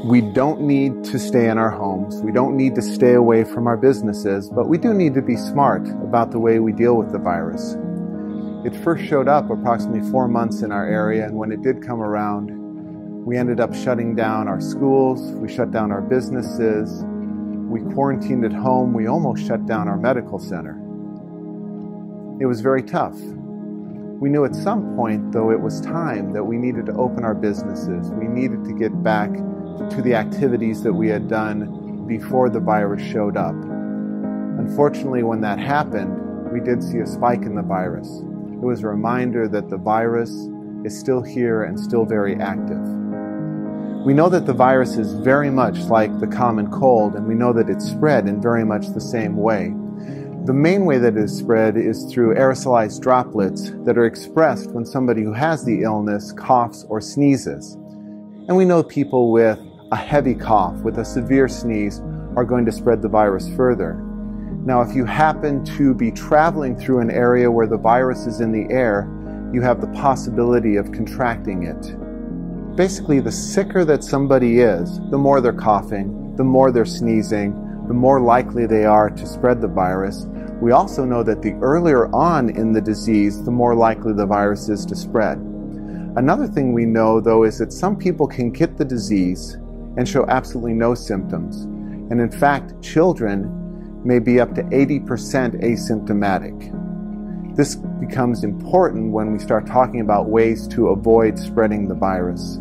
We don't need to stay in our homes. We don't need to stay away from our businesses, but we do need to be smart about the way we deal with the virus. It first showed up approximately 4 months in our area, and when it did come around, we ended up shutting down our schools, we shut down our businesses, we quarantined at home, we almost shut down our medical center. It was very tough. We knew at some point, though, it was time that we needed to open our businesses. We needed to get back to the activities that we had done before the virus showed up. Unfortunately, when that happened, we did see a spike in the virus. It was a reminder that the virus is still here and still very active. We know that the virus is very much like the common cold, and we know that it's spread in very much the same way. The main way that it is spread is through aerosolized droplets that are expressed when somebody who has the illness coughs or sneezes. And we know people with a heavy cough, with a severe sneeze, are going to spread the virus further. Now, if you happen to be traveling through an area where the virus is in the air, you have the possibility of contracting it. Basically, the sicker that somebody is, the more they're coughing, the more they're sneezing, the more likely they are to spread the virus. We also know that the earlier on in the disease, the more likely the virus is to spread. Another thing we know, though, is that some people can get the disease and show absolutely no symptoms. And in fact, children may be up to 80% asymptomatic. This becomes important when we start talking about ways to avoid spreading the virus.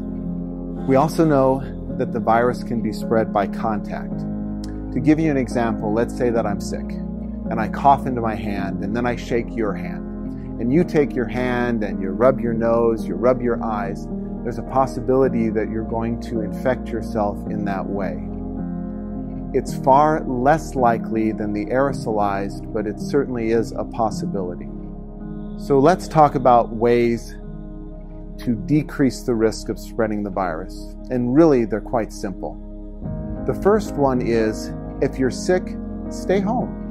We also know that the virus can be spread by contact. To give you an example, let's say that I'm sick and I cough into my hand and then I shake your hand. And you take your hand and you rub your nose, you rub your eyes. There's a possibility that you're going to infect yourself in that way. It's far less likely than the aerosolized, but it certainly is a possibility. So let's talk about ways to decrease the risk of spreading the virus. And really, they're quite simple. The first one is, if you're sick, stay home.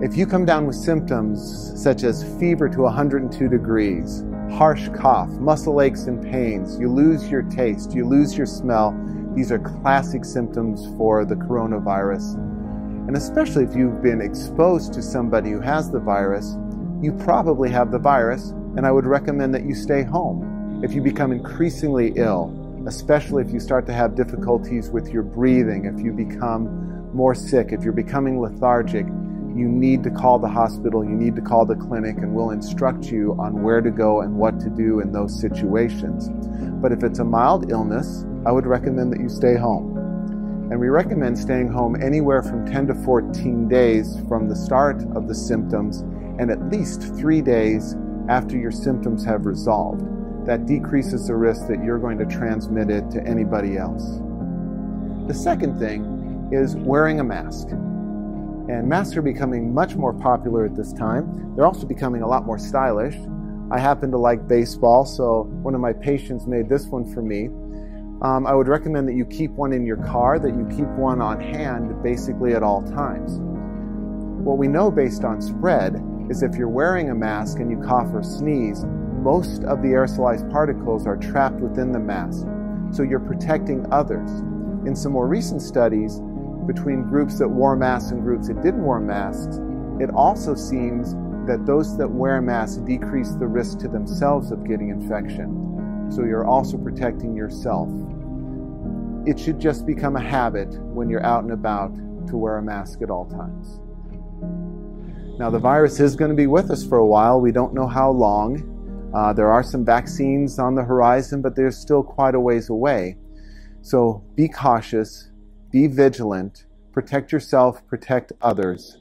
If you come down with symptoms such as fever to 102 degrees, harsh cough, muscle aches and pains, you lose your taste, you lose your smell, these are classic symptoms for the coronavirus. And especially if you've been exposed to somebody who has the virus, you probably have the virus, and I would recommend that you stay home. If you become increasingly ill, especially if you start to have difficulties with your breathing, if you become more sick, if you're becoming lethargic, you need to call the hospital, you need to call the clinic, and we'll instruct you on where to go and what to do in those situations. But if it's a mild illness, I would recommend that you stay home. And we recommend staying home anywhere from 10 to 14 days from the start of the symptoms and at least 3 days after your symptoms have resolved. That decreases the risk that you're going to transmit it to anybody else. The second thing is wearing a mask. And masks are becoming much more popular at this time. They're also becoming a lot more stylish. I happen to like baseball, so one of my patients made this one for me. I would recommend that you keep one in your car, that you keep one on hand basically at all times. What we know based on spread is if you're wearing a mask and you cough or sneeze, most of the aerosolized particles are trapped within the mask, so you're protecting others. In some more recent studies, between groups that wore masks and groups that didn't wear masks, it also seems that those that wear masks decrease the risk to themselves of getting infection. So you're also protecting yourself. It should just become a habit when you're out and about to wear a mask at all times. Now, the virus is going to be with us for a while. We don't know how long. There are some vaccines on the horizon, but they're still quite a ways away. So be cautious. Be vigilant, protect yourself, protect others.